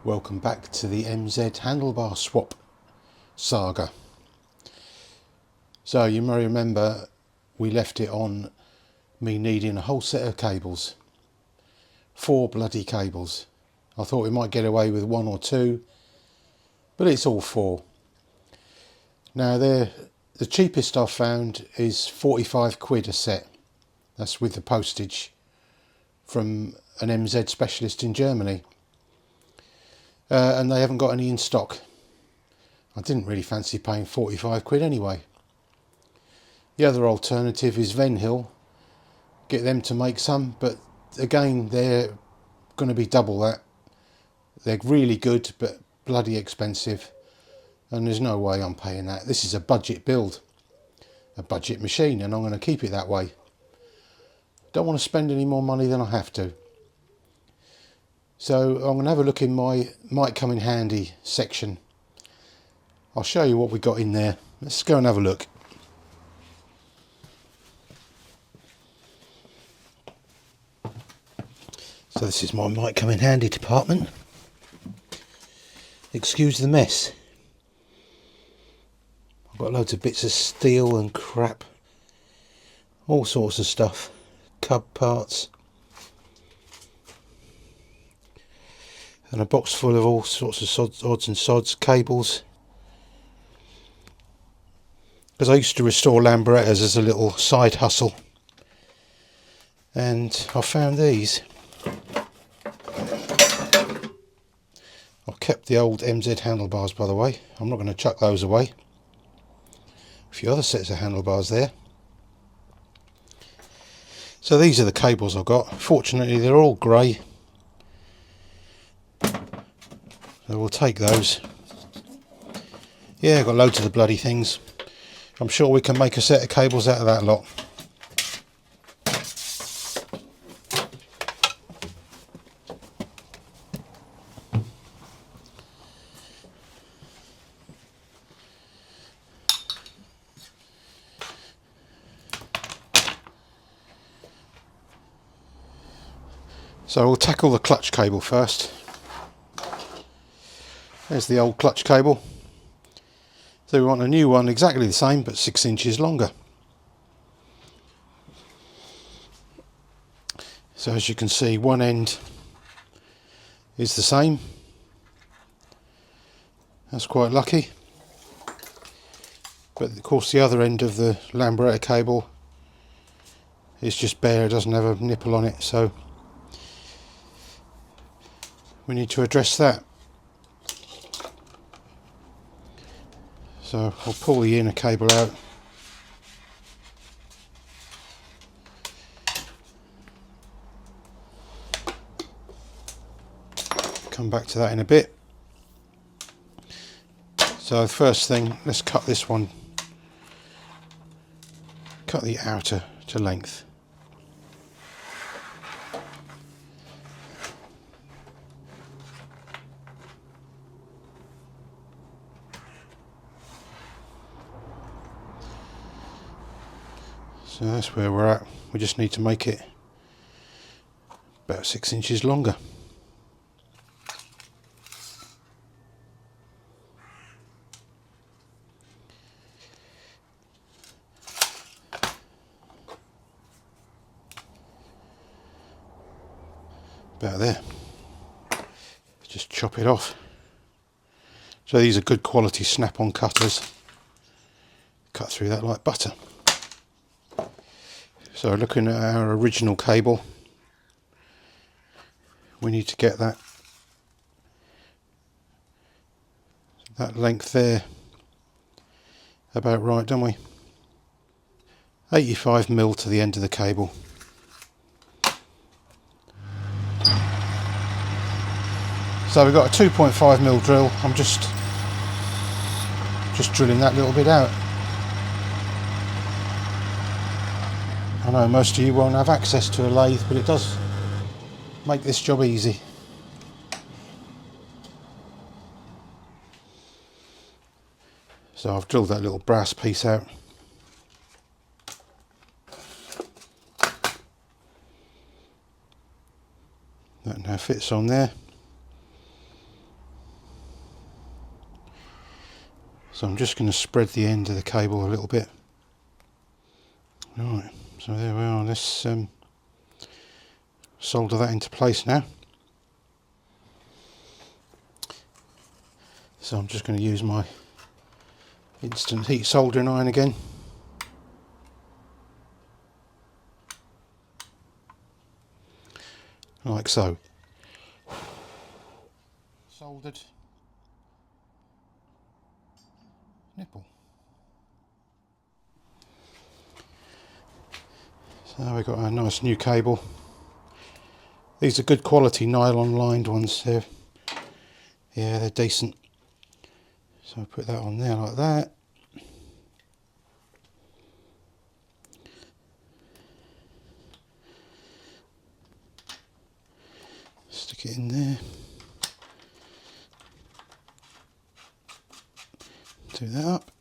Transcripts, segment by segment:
Welcome back to the MZ handlebar swap saga. So you may remember we left it on me needing a whole set of cables. 4 bloody cables. I thought we might get away with 1 or 2, but it's all 4. Now the cheapest I've found is 45 quid a set. That's with the postage from an MZ specialist in Germany. And they haven't got any in stock. I didn't really fancy paying 45 quid anyway. The other alternative is Venhill. Get them to make some, but again they're going to be double that. They're really good but bloody expensive, and there's no way I'm paying that. This is a budget build, a budget machine, and I'm going to keep it that way. Don't want to spend any more money than I have to. So I'm going to have a look in my might come in handy section. I'll show you what we got in there. Let's go and have a look. So this is my might come in handy department. Excuse the mess. I've got loads of bits of steel and crap. All sorts of stuff. Cub parts. And a box full of all sorts of odds and sods, cables. Because I used to restore Lambretta as a little side hustle. And I found these. I've kept the old MZ handlebars, by the way. I'm not going to chuck those away. A few other sets of handlebars there. So these are the cables I've got. Fortunately they're all grey. So we'll take those. Yeah, I've got loads of the bloody things. I'm sure we can make a set of cables out of that lot. So we'll tackle the clutch cable first. There's the old clutch cable. So we want a new one exactly the same but 6 inches longer. So as you can see, one end is the same. That's quite lucky. But of course the other end of the Lambretta cable is just bare, it doesn't have a nipple on it, so we need to address that. So I'll pull the inner cable out. Come back to that in a bit. So the first thing, let's cut this one. Cut the outer to length. So that's where we're at. We just need to make it about 6 inches longer. About there. Just chop it off. So these are good quality snap-on cutters. Cut through that like butter. So looking at our original cable, we need to get that length there about right, don't we? 85mm to the end of the cable. So we've got a 2.5mm drill. I'm just drilling that little bit out. I know most of you won't have access to a lathe, but it does make this job easy. So I've drilled that little brass piece out. That now fits on there. So I'm just going to spread the end of the cable a little bit. Right, so there we are. Let's solder that into place now. So I'm just going to use my instant heat soldering iron again. Like so. Soldered nipple. So we've got a nice new cable. These are good quality nylon lined ones. They're decent. So I'll put that on there like that. Stick it in there. Do that up.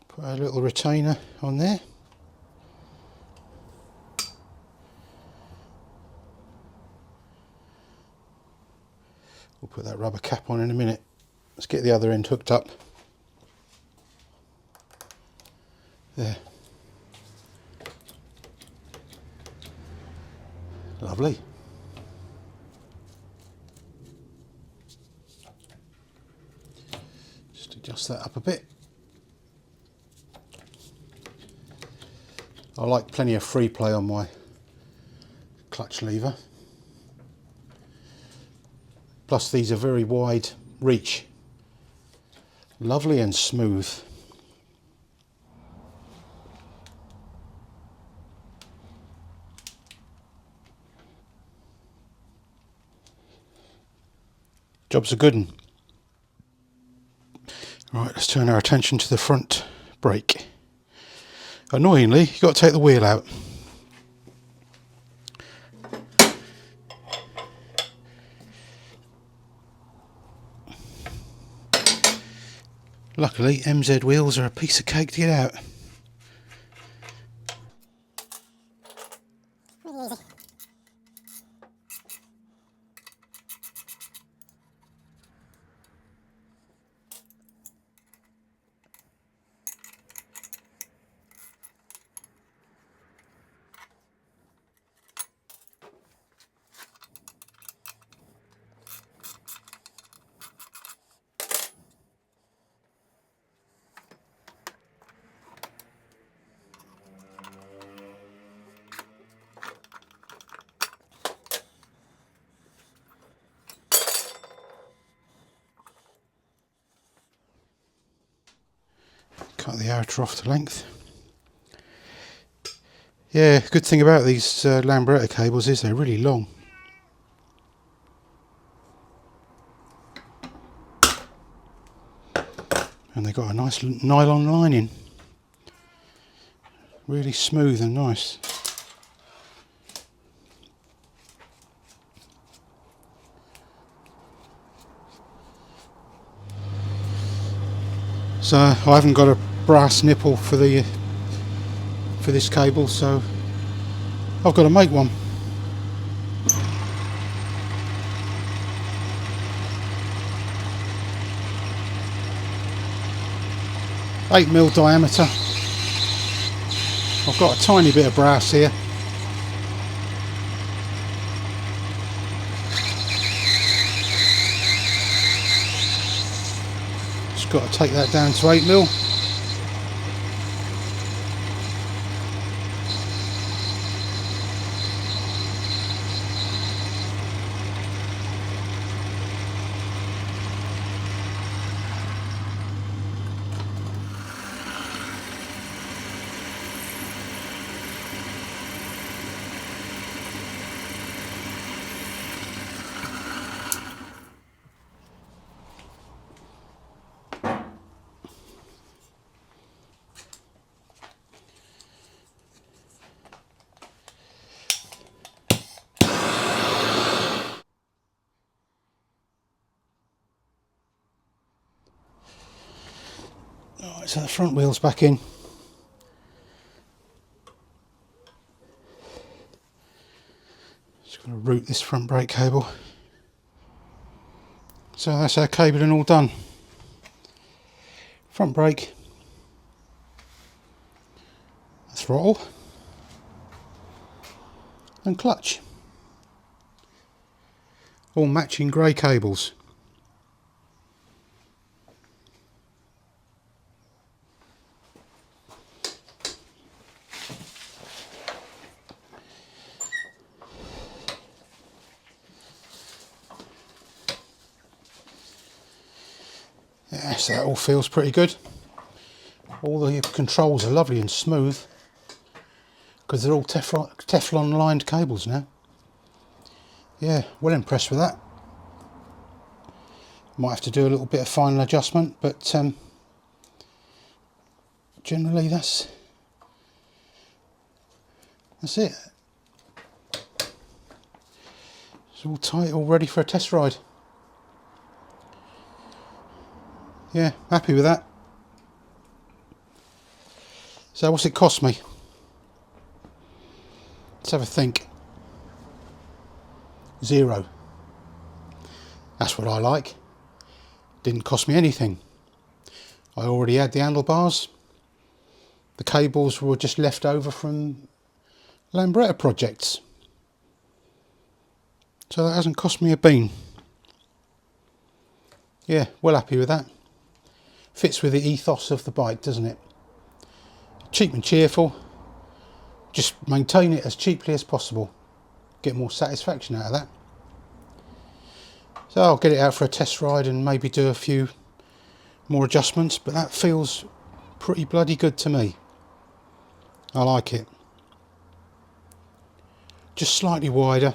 Put a little retainer on there. We'll put that rubber cap on in a minute. Let's get the other end hooked up. There. Lovely. Just adjust that up a bit. I like plenty of free play on my clutch lever. Plus these are very wide reach. Lovely and smooth. Job's a good one. Right, let's turn our attention to the front brake. Annoyingly, you've got to take the wheel out. Luckily, MZ wheels are a piece of cake to get out. Cut the outer off to length. Yeah, good thing about these Lambretta cables is they're really long. And they've got a nice nylon lining. Really smooth and nice. So I haven't got a brass nipple for this cable, so I've got to make one. Eight mil diameter. I've got a tiny bit of brass here. Just got to take that down to 8 mil. Alright, so the front wheel's back in. loop this front brake cable. So that's our cabling all done. Front brake, throttle and clutch. All matching grey cables. Yeah, so that all feels pretty good. All the controls are lovely and smooth because they're all Teflon lined cables now. Yeah, well impressed with that. Might have to do a little bit of final adjustment, but generally that's it. It's all tight, all ready for a test ride. Yeah, happy with that. So what's it cost me? Let's have a think. £0. That's what I like. Didn't cost me anything. I already had the handlebars. The cables were just left over from Lambretta projects. So that hasn't cost me a bean. Yeah, well happy with that. Fits with the ethos of the bike, doesn't it? Cheap and cheerful. Just maintain it as cheaply as possible. Get more satisfaction out of that. So I'll get it out for a test ride and maybe do a few more adjustments, but that feels pretty bloody good to me. I like it. Just slightly wider.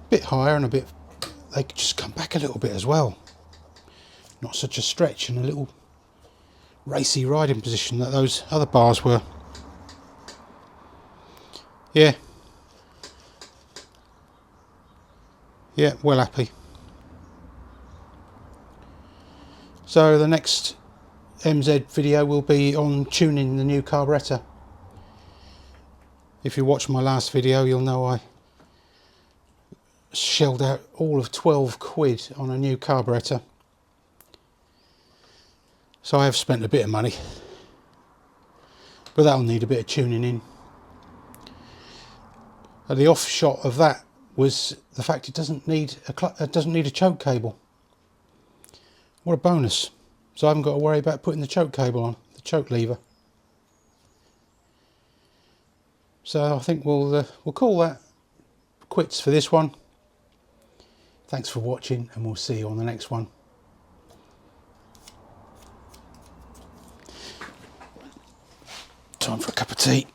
A bit higher and a bit, they could just come back a little bit as well. Not such a stretch and a little racy riding position that those other bars were. Yeah, well happy. So the next MZ video will be on tuning the new carburettor. If you watch my last video, you'll know I shelled out all of 12 quid on a new carburettor. So I have spent a bit of money, but that'll need a bit of tuning in. And the offshot of that was the fact it doesn't need a choke cable. What a bonus! So I haven't got to worry about putting the choke cable on, the choke lever. So I think we'll call that quits for this one. Thanks for watching, and we'll see you on the next one. Time for a cup of tea.